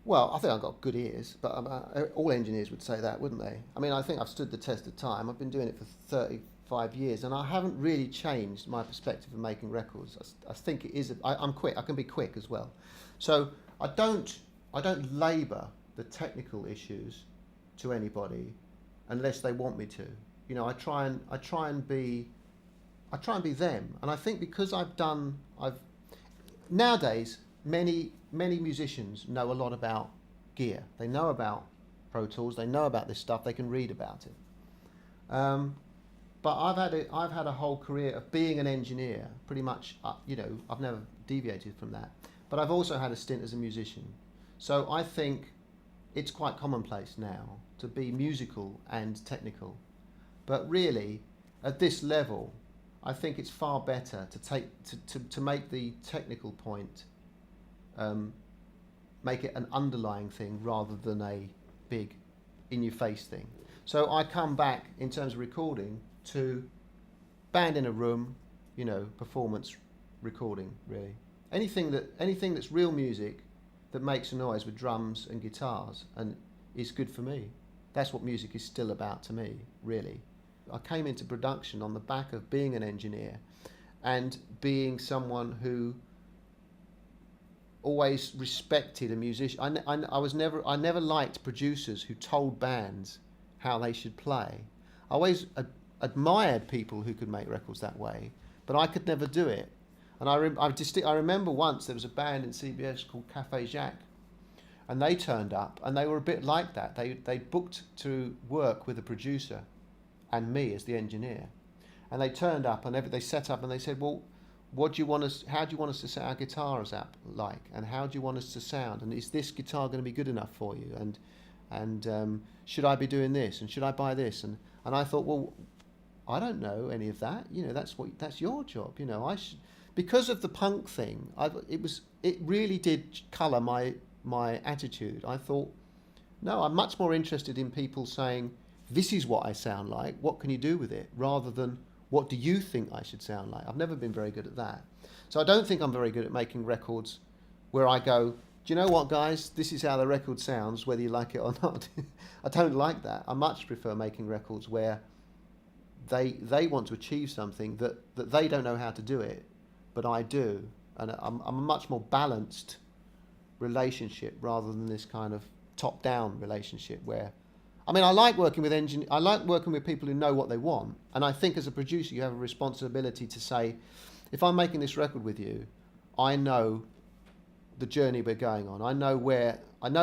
Well, I think I've got good ears, but all engineers would say that, wouldn't they? I mean, I think I've stood the test of time. I've been doing it for 35 years, and I haven't really changed my perspective of making records. I think it is. I'm quick. I can be quick as well. So I don't. I don't labour the technical issues to anybody unless they want me to. You know, I try and be them. And I think because I've nowadays many musicians know a lot about gear. They know about Pro Tools. They know about this stuff. They can read about it. But I've had a whole career of being an engineer. Pretty much, you know, I've never deviated from that. But I've also had a stint as a musician. So I think it's quite commonplace now to be musical and technical. But really, at this level, I think it's far better to make the technical point, make it an underlying thing rather than a big in-your-face thing. So I come back in terms of recording to band in a room, you know, performance recording really. Anything that's real music that makes a noise with drums and guitars and is good for me. That's what music is still about to me, really. I came into production on the back of being an engineer and being someone who always respected a musician. I never liked producers who told bands how they should play. I always admired people who could make records that way, but I could never do it. And I remember once there was a band in CBS called Cafe Jacques, and they turned up, and they were a bit like that. They booked to work with a producer, and me as the engineer, and they turned up and they set up and they said, well, what do you want us? How do you want us to set our guitars up like, and how do you want us to sound? And is this guitar going to be good enough for you? And should I be doing this? And should I buy this? And I thought, well, I don't know any of that. You know, that's your job. You know, I should, because of the punk thing. It really did colour my attitude. I thought, no, I'm much more interested in people saying, this is what I sound like, what can you do with it? Rather than, what do you think I should sound like? I've never been very good at that. So I don't think I'm very good at making records where I go, do you know what, guys? This is how the record sounds, whether you like it or not. I don't like that. I much prefer making records where they want to achieve something that they don't know how to do it, but I do. And I'm a much more balanced relationship rather than this kind of top-down relationship where, I mean, I like working with I like working with people who know what they want, and I think as a producer you have a responsibility to say, if I'm making this record with you, I know the journey we're going on. I know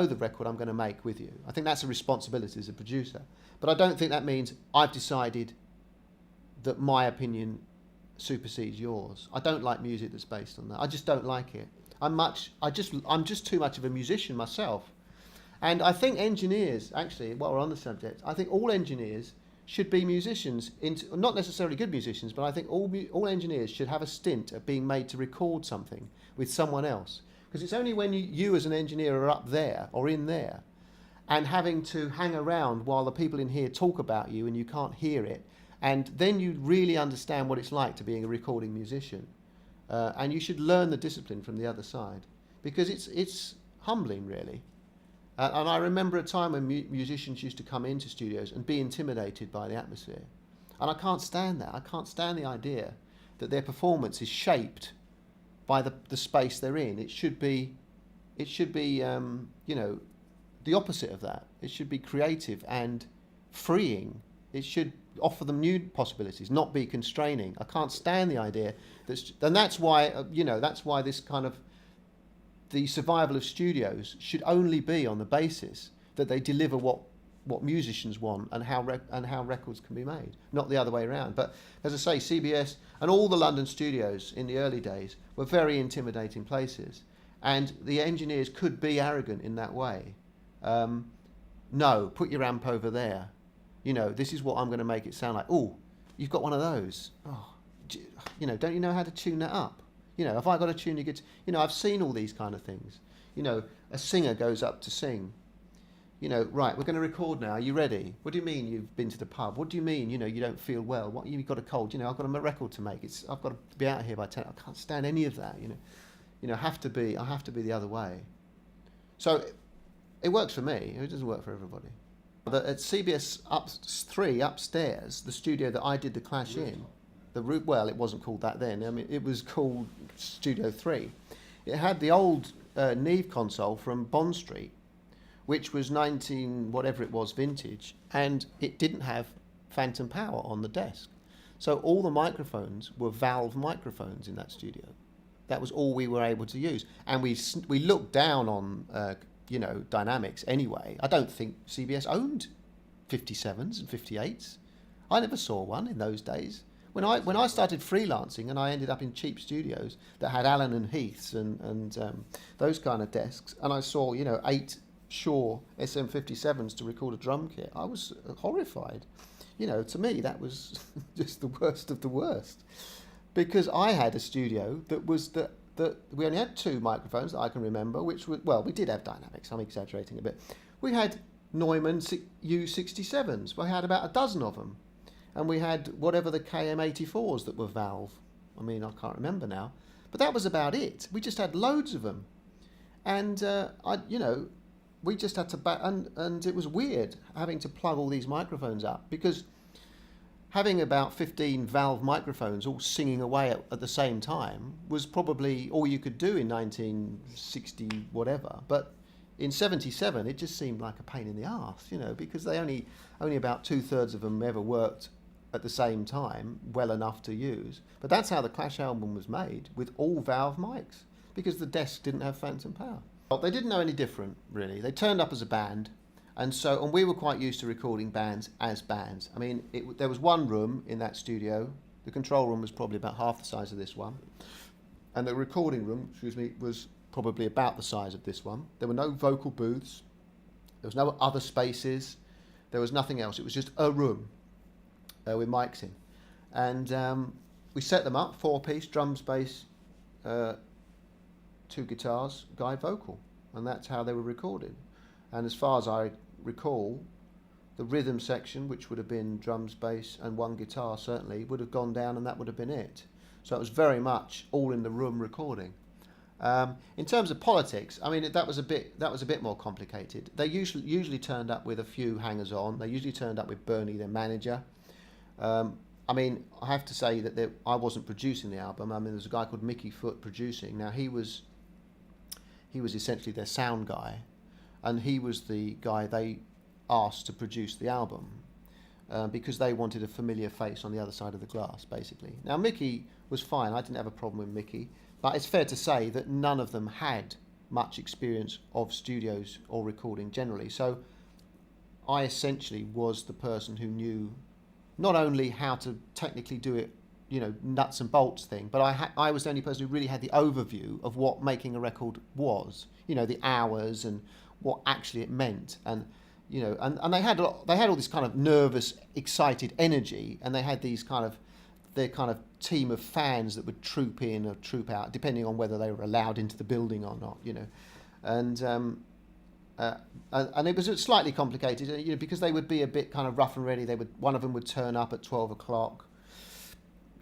the record I'm going to make with you. I think that's a responsibility as a producer. But I don't think that means I've decided that my opinion supersedes yours. I don't like music that's based on that. I just don't like it. I'm just too much of a musician myself. And I think engineers, actually, while we're on the subject, I think all engineers should be musicians, not necessarily good musicians, but I think all engineers should have a stint at being made to record something with someone else. Because it's only when you as an engineer are up there or in there and having to hang around while the people in here talk about you and you can't hear it, and then you really understand what it's like to being a recording musician. And you should learn the discipline from the other side, because it's humbling, really. And I remember a time when musicians used to come into studios and be intimidated by the atmosphere. And I can't stand that. I can't stand the idea that their performance is shaped by the space they're in. It should be you know, the opposite of that. It should be creative and freeing. It should offer them new possibilities, not be constraining. I can't stand the idea and that's why that's why this kind of the survival of studios should only be on the basis that they deliver what musicians want and how records can be made, not the other way around. But as I say, CBS and all the London studios in the early days were very intimidating places, and the engineers could be arrogant in that way. No, put your amp over there. You know, this is what I'm going to make it sound like. Oh, you've got one of those. Oh, you know, don't you know how to tune that up? You know, have I got to tune your guitar? You know, I've seen all these kind of things. You know, a singer goes up to sing. You know, right, we're going to record now. Are you ready? What do you mean you've been to the pub? What do you mean, you know, you don't feel well? What, you've got a cold? You know, I've got a record to make. I've got to be out here by 10. I can't stand any of that, you know. I have to be the other way. So It works for me. It doesn't work for everybody. At CBS 3 upstairs, the studio that I did the Clash in, well, it wasn't called that then. I mean, it was called Studio 3. It had the old Neve console from Bond Street, which was 19 whatever it was vintage, and it didn't have phantom power on the desk. So all the microphones were valve microphones in that studio. That was all we were able to use, and we looked down on dynamics anyway. I don't think CBS owned 57s and 58s. I never saw one in those days. When I started freelancing and I ended up in cheap studios that had Allen and Heaths and those kind of desks, and I saw 8 Shaw SM57s to record a drum kit, I was horrified. To me that was just the worst of the worst, because I had a studio that was that we only had 2 microphones that I can remember, which were, well, we did have dynamics, I'm exaggerating a bit. We had Neumann U67s, we had about a dozen of them, and we had whatever the KM84s that were valve. I mean, I can't remember now, but that was about it. We just had loads of them, and we just had to and it was weird having to plug all these microphones up, because having about 15 valve microphones all singing away at the same time was probably all you could do in 1960 whatever. But in 77, it just seemed like a pain in the arse, because they only about 2/3 of them ever worked at the same time well enough to use. But that's how the Clash album was made, with all valve mics, because the desk didn't have phantom power. Well, they didn't know any different, really. They turned up as a band. And we were quite used to recording bands as bands. I mean, there was one room in that studio. The control room was probably about half the size of this one. And the recording room, was probably about the size of this one. There were no vocal booths. There was no other spaces. There was nothing else. It was just a room with mics in. And we set them up, 4-piece, drums, bass, 2 guitars, guide vocal. And that's how they were recorded. And as far as I recall, the rhythm section, which would have been drums, bass, and 1 guitar certainly, would have gone down, and that would have been it. So it was very much all in the room recording. In terms of politics, I mean, that was a bit more complicated. They usually turned up with a few hangers-on. They usually turned up with Bernie, their manager. I mean, I have to say that I wasn't producing the album. I mean, there's a guy called Mickey Foote producing. Now he was essentially their sound guy. And he was the guy they asked to produce the album because they wanted a familiar face on the other side of the glass, basically. Now, Mickey was fine. I didn't have a problem with Mickey. But it's fair to say that none of them had much experience of studios or recording generally. So I essentially was the person who knew not only how to technically do it, nuts and bolts thing, but I was the only person who really had the overview of what making a record was. The hours and what actually it meant, and and they had all this kind of nervous, excited energy, and they had their kind of team of fans that would troop in or troop out, depending on whether they were allowed into the building or not, and it was slightly complicated, because they would be a bit kind of rough and ready. One of them would turn up at 12 o'clock,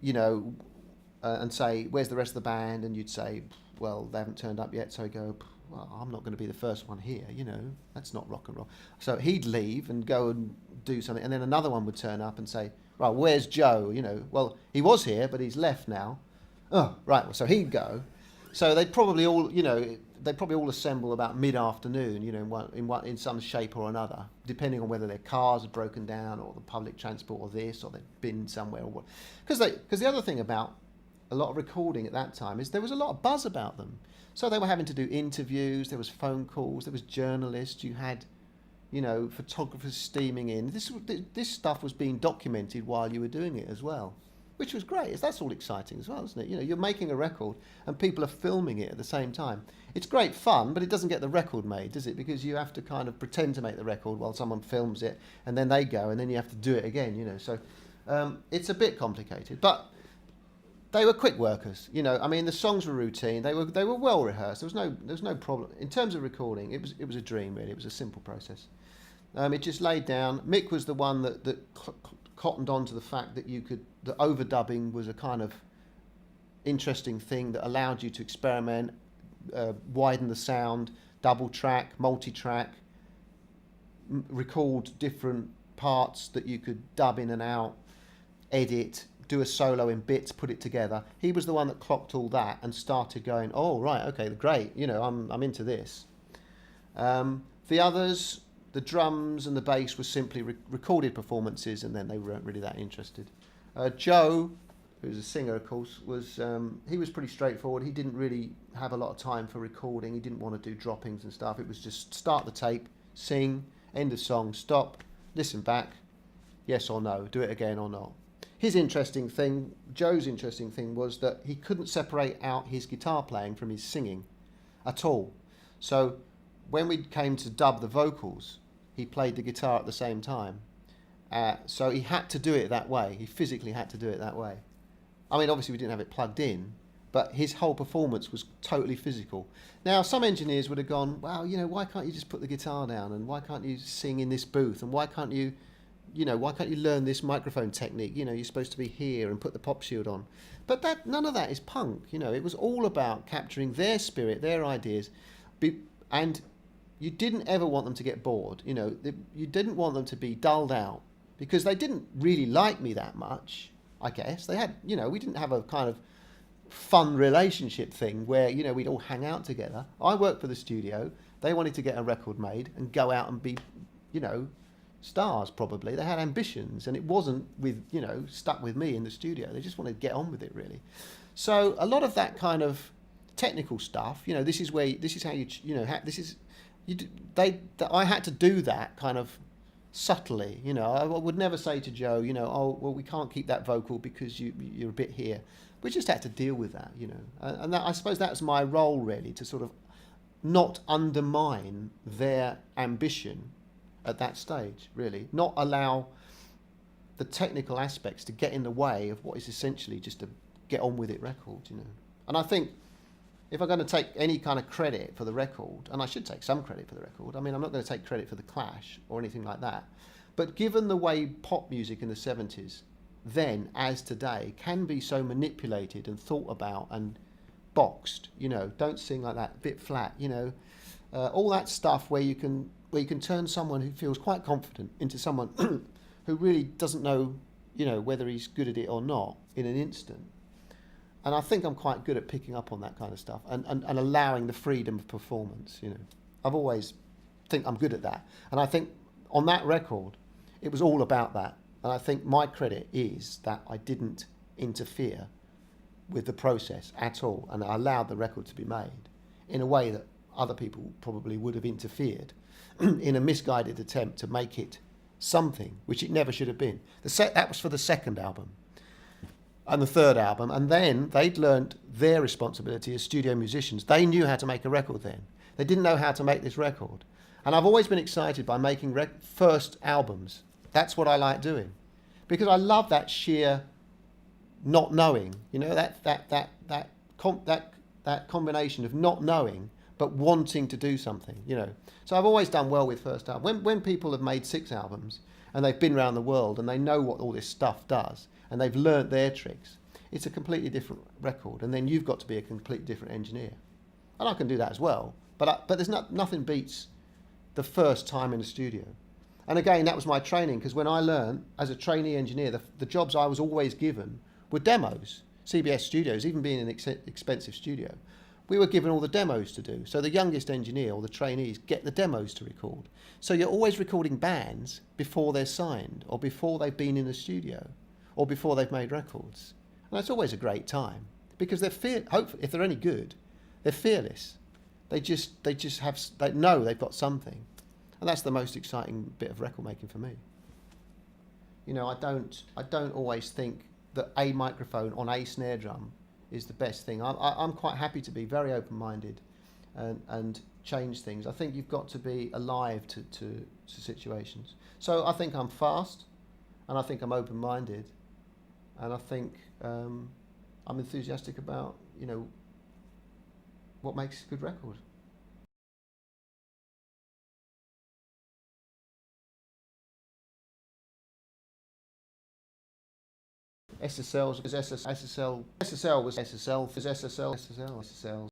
and say, "Where's the rest of the band?" And you'd say, "Well, they haven't turned up yet." So he'd go, "Well, I'm not going to be the first one here, that's not rock and roll." So he'd leave and go and do something, and then another one would turn up and say, "Right, where's Joe?" "Well, he was here, but he's left now." "Oh, right." Well, so he'd go. So they'd probably all assemble about mid-afternoon, in some shape or another, depending on whether their cars had broken down or the public transport or this, or they'd been somewhere or what. Because the other thing about a lot of recording at that time is there was a lot of buzz about them. So they were having to do interviews, there was phone calls, there was journalists, you had, photographers steaming in. This stuff was being documented while you were doing it as well, which was great. That's all exciting as well, isn't it? You're making a record and people are filming it at the same time. It's great fun, but it doesn't get the record made, does it? Because you have to kind of pretend to make the record while someone films it, and then they go, and then you have to do it again, So it's a bit complicated, but they were quick workers, I mean, the songs were routine. They were well rehearsed. There was no problem in terms of recording. It was a dream, really. It was a simple process. It just laid down. Mick was the one that cottoned on to the fact that that overdubbing was a kind of interesting thing that allowed you to experiment, widen the sound, double track, multi-track, record different parts that you could dub in and out, edit, do a solo in bits, put it together. He was the one that clocked all that and started going, oh, right, okay, great, you know, I'm into this. The others, the drums and the bass, were simply recorded performances, and then they weren't really that interested. Joe, who's a singer, of course, he was pretty straightforward. He didn't really have a lot of time for recording. He didn't want to do droppings and stuff. It was just start the tape, sing, end of song, stop, listen back, yes or no, do it again or not. Joe's interesting thing was that he couldn't separate out his guitar playing from his singing at all. So when we came to dub the vocals, he played the guitar at the same time. So he had to do it that way. He physically had to do it that way. I mean, obviously we didn't have it plugged in, but his whole performance was totally physical. Now, some engineers would have gone, well, you know, why can't you just put the guitar down, and why can't you sing in this booth, and why can't you learn this microphone technique? You know, you're supposed to be here and put the pop shield on. But none of that is punk. You know, it was all about capturing their spirit, their ideas, and you didn't ever want them to get bored. You know, you didn't want them to be dulled out, because they didn't really like me that much, I guess. They had, you know, we didn't have a kind of fun relationship thing where, you know, we'd all hang out together. I worked for the studio. They wanted to get a record made and go out and be, you know, stars probably. They had ambitions, and it wasn't stuck with me in the studio. They just wanted to get on with it, really. So a lot of that kind of technical stuff, you know, I had to do that kind of subtly. You know, I would never say to Joe, you know, oh, well, we can't keep that vocal because you're a bit here. We just had to deal with that, you know. And I suppose that was my role, really, to sort of not undermine their ambition at that stage, really. Not allow the technical aspects to get in the way of what is essentially just a get on with it record, you know. And I think if I'm going to take any kind of credit for the record, and I should take some credit for the record, I mean, I'm not going to take credit for the Clash or anything like that, but given the way pop music in the 70s, then as today, can be so manipulated and thought about and boxed, you know, don't sing like that, a bit flat, you know, all that stuff where you can turn someone who feels quite confident into someone who really doesn't know, you know, whether he's good at it or not in an instant. And I think I'm quite good at picking up on that kind of stuff and allowing the freedom of performance, you know. I've always think I'm good at that. And I think on that record, it was all about that. And I think my credit is that I didn't interfere with the process at all, and I allowed the record to be made in a way that other people probably would have interfered in a misguided attempt to make it something which it never should have been. That was for the second album and the third album, and then they'd learnt their responsibility as studio musicians. They knew how to make a record then. They didn't know how to make this record. And I've always been excited by making first albums. That's what I like doing, because I love that sheer not knowing, you know, that combination of not knowing but wanting to do something, you know. So I've always done well with first album. When people have made 6 albums and they've been around the world and they know what all this stuff does and they've learnt their tricks, it's a completely different record, and then you've got to be a completely different engineer. And I can do that as well, but there's nothing beats the first time in the studio. And again, that was my training, because when I learned as a trainee engineer, the jobs I was always given were demos. CBS Studios, even being an expensive studio, we were given all the demos to do. So the youngest engineer or the trainees get the demos to record. So you're always recording bands before they're signed, or before they've been in the studio, or before they've made records. And that's always a great time, because hopefully, if they're any good, they're fearless. They know they've got something. And that's the most exciting bit of record making for me. You know, I don't always think that a microphone on a snare drum is the best thing. I'm quite happy to be very open-minded and change things. I think you've got to be alive to situations. So I think I'm fast, and I think I'm open-minded, and I think I'm enthusiastic about, you know, what makes a good record. SSL was SSL was SSL.